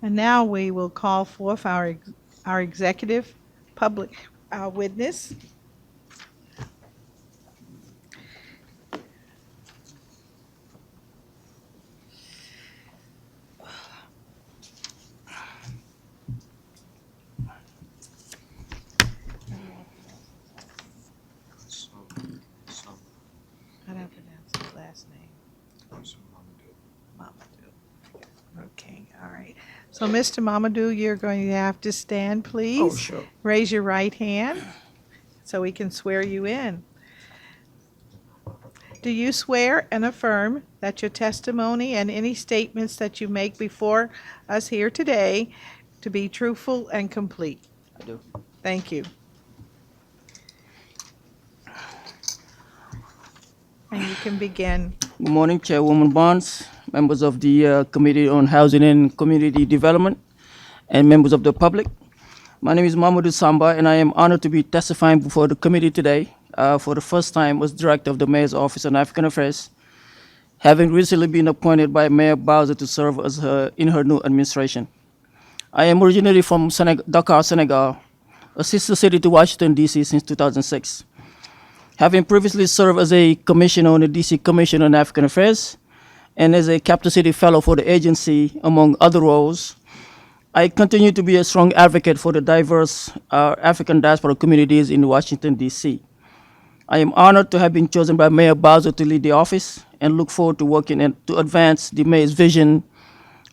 And now we will call forth our executive public witness. How do I pronounce his last name? Mamadou. Okay, all right. So, Mr. Mamadou, you're going to have to stand, please. Oh, sure. Raise your right hand so we can swear you in. Do you swear and affirm that your testimony and any statements that you make before us here today to be truthful and complete? I do. Thank you. And you can begin. Good morning, Chairwoman Barnes, members of the Committee on Housing and Community Development, and members of the public. My name is Mamadou Samba, and I am honored to be testifying before the committee today for the first time as Director of the Mayor's Office on African Affairs, having recently been appointed by Mayor Bowser to serve as in her new administration. I am originally from Dakar, Senegal, a sister city to Washington, D.C. since 2006. Having previously served as a commissioner on the D.C. Commission on African Affairs and as a Capital City Fellow for the agency, among other roles, I continue to be a strong advocate for the diverse African diaspora communities in Washington, D.C. I am honored to have been chosen by Mayor Bowser to lead the office and look forward to working to advance the mayor's vision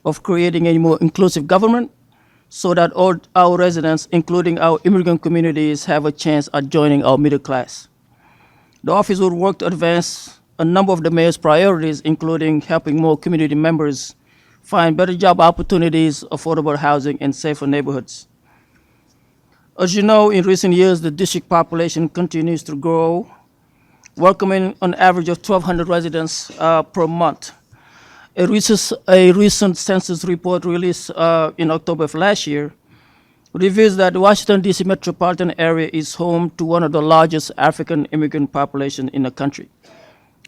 of creating a more inclusive government so that all our residents, including our immigrant communities, have a chance at joining our middle class. The office will work to advance a number of the mayor's priorities, including helping more community members find better job opportunities, affordable housing, and safer neighborhoods. As you know, in recent years, the district population continues to grow, welcoming an average of 1,200 residents per month. A recent census report released in October of last year reveals that the Washington, D.C. metropolitan area is home to one of the largest African immigrant populations in the country,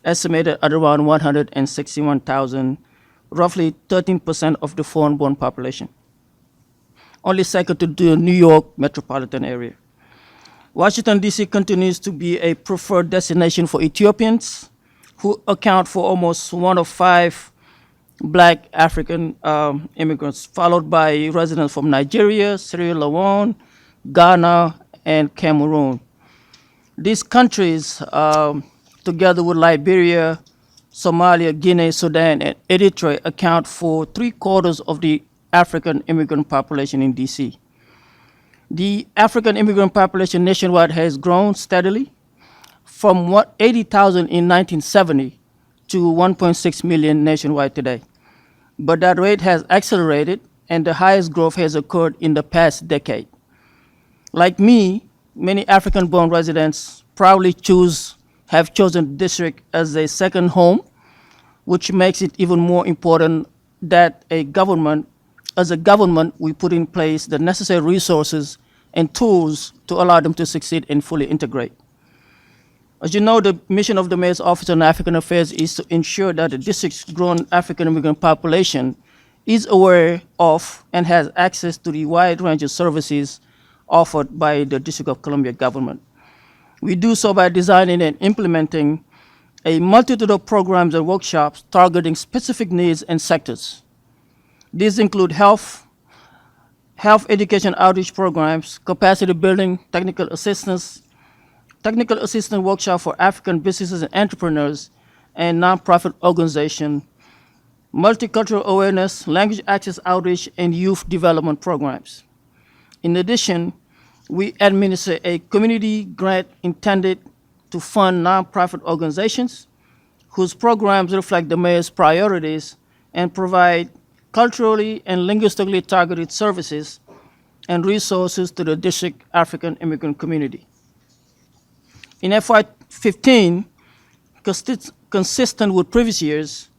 estimated at around 161,000, roughly 13% of the foreign-born population, only second to the New York metropolitan area. Washington, D.C. continues to be a preferred destination for Ethiopians, who account for almost 1 of 5 Black African immigrants, followed by residents from Nigeria, Sierra Leone, Ghana, and Cameroon. These countries, together with Liberia, Somalia, Guinea, Sudan, and Eritrea, account for 3/4 of the African immigrant population in DC. The African immigrant population nationwide has grown steadily from 80,000 in 1970 to 1.6 million nationwide today. But that rate has accelerated, and the highest growth has occurred in the past decade. Like me, many African-born residents proudly have chosen the district as a second home, which makes it even more important that as a government, we put in place the necessary resources and tools to allow them to succeed and fully integrate. As you know, the mission of the Mayor's Office on African Affairs is to ensure that the district's growing African immigrant population is aware of and has access to the wide range of services offered by the District of Columbia government. We do so by designing and implementing a multitude of programs and workshops targeting specific needs and sectors. These include health education outreach programs, capacity building, technical assistance workshop for African businesses and entrepreneurs, and nonprofit organization, multicultural awareness, language access outreach, and youth development programs. In addition, we administer a community grant intended to fund nonprofit organizations whose programs reflect the mayor's priorities and provide culturally and linguistically targeted services and resources to the district African immigrant community. In FY15, consistent with previous years,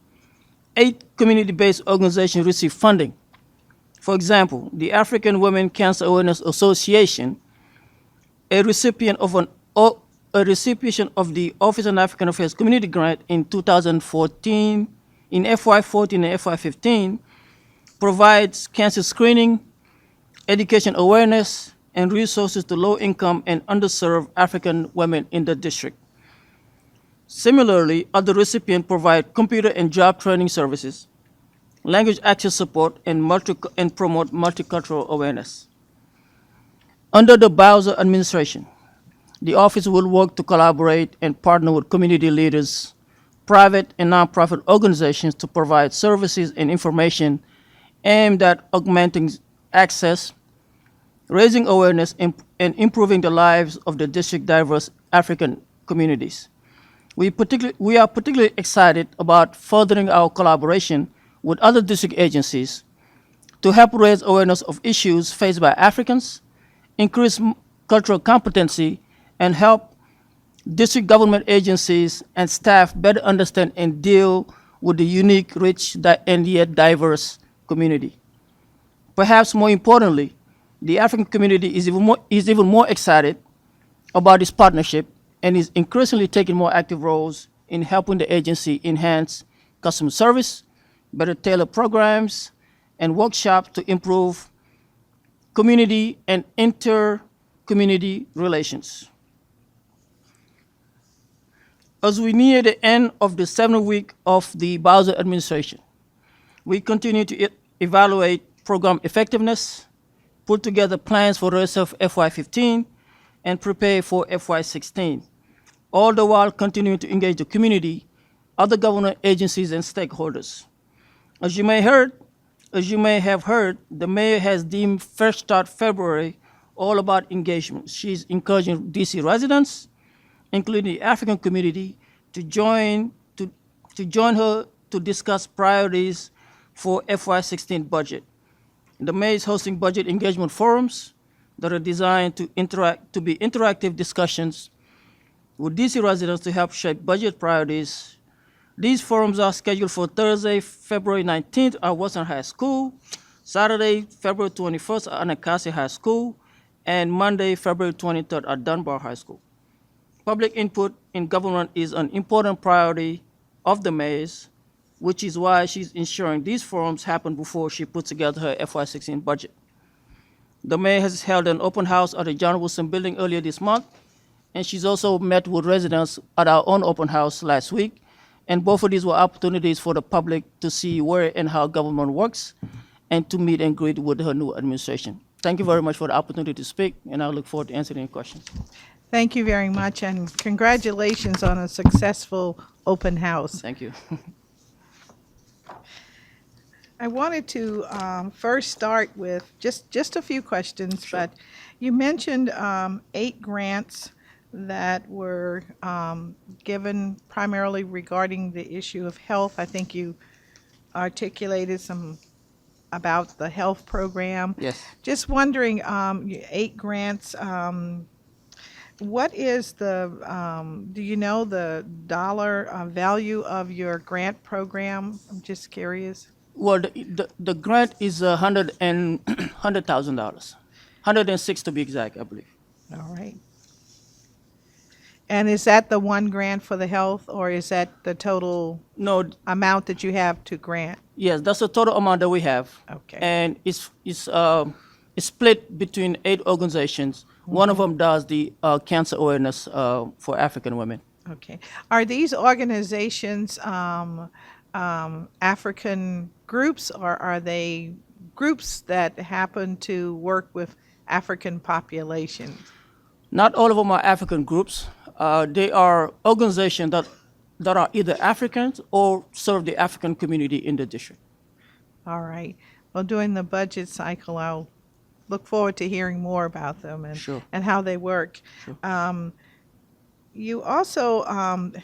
8 community-based organizations received funding. For example, the African Women Cancer Awareness Association, a recipient of the Office on African Affairs Community Grant in 2014, in FY14 and FY15, provides cancer screening, education awareness, and resources to low-income and underserved African women in the district. Similarly, other recipients provide computer and job training services, language access support, and promote multicultural awareness. Under the Bowser administration, the office will work to collaborate and partner with community leaders, private and nonprofit organizations to provide services and information aimed at augmenting access, raising awareness, and improving the lives of the district's diverse African communities. We are particularly excited about furthering our collaboration with other district agencies to help raise awareness of issues faced by Africans, increase cultural competency, and help district government agencies and staff better understand and deal with the unique, rich, and yet diverse community. Perhaps more importantly, the African community is even more excited about this partnership and is increasingly taking more active roles in helping the agency enhance customer service, better tailor programs, and workshops to improve community and inter-community relations. As we near the end of the 7th week of the Bowser administration, we continue to evaluate program effectiveness, put together plans for the rest of FY15, and prepare for FY16, all the while continuing to engage the community, other government agencies, and stakeholders. As you may have heard, the mayor has deemed Fresh Start February all about engagement. She's encouraging DC residents, including the African community, to join her to discuss priorities for FY16 budget. The mayor is hosting budget engagement forums that are designed to be interactive discussions with DC residents to help shape budget priorities. These forums are scheduled for Thursday, February 19th at Western High School, Saturday, February 21st at Anacostia High School, and Monday, February 23rd at Dunbar High School. Public input in government is an important priority of the mayor's, which is why she's ensuring these forums happen before she puts together her FY16 budget. The mayor has held an open house at the John Wilson Building earlier this month, and she's also met with residents at our own open house last week, and both of these were opportunities for the public to see where and how government works and to meet and greet with her new administration. Thank you very much for the opportunity to speak, and I look forward to answering any questions. Thank you very much, and congratulations on a successful open house. Thank you. I wanted to first start with just a few questions, Sure. but you mentioned 8 grants that were given primarily regarding the issue of health. I think you articulated some about the health program. Yes. Just wondering, 8 grants, what is the, do you know the dollar value of your grant program? I'm just curious. Well, the grant is $100,000, 106 to be exact, I believe. All right. And is that the one grant for the health, or is that the total No, amount that you have to grant? yes, that's the total amount that we have. Okay. And it's split between 8 organizations. One of them does the cancer awareness for African women. Okay. Are these organizations African groups, or are they groups that happen to work with African populations? Not all of them are African groups. They are organizations that are either Africans or serve the African community in the district. All right. Well, during the budget cycle, I'll look forward to hearing more about them and, Sure. and how they work. Sure. You also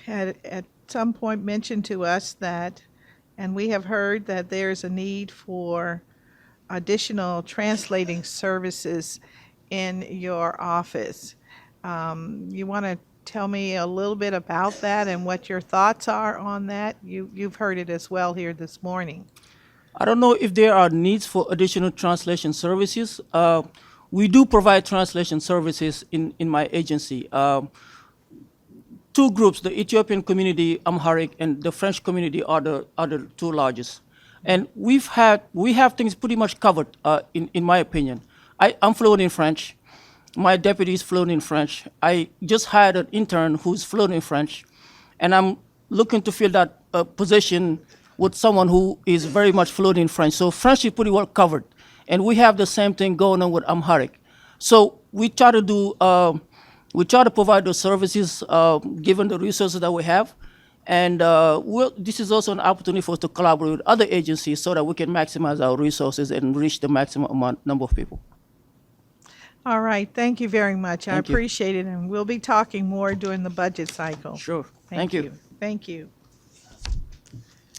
had at some point mentioned to us that, and we have heard that there's a need for additional translating services in your office. You want to tell me a little bit about that and what your thoughts are on that? You've heard it as well here this morning. I don't know if there are needs for additional translation services. We do provide translation services in my agency. 2 groups, the Ethiopian community, Amharic, and the French community are the 2 largest. And we have things pretty much covered, in my opinion. I'm fluent in French. My deputy is fluent in French. I just hired an intern who's fluent in French, and I'm looking to fill that position with someone who is very much fluent in French. So French is pretty well covered, and we have the same thing going on with Amharic. So we try to provide those services given the resources that we have, and this is also an opportunity for us to collaborate with other agencies so that we can maximize our resources and reach the maximum number of people. All right, thank you very much. I Thank you. appreciate it, and we'll be talking more during the budget cycle. Sure. Thank you. Thank you.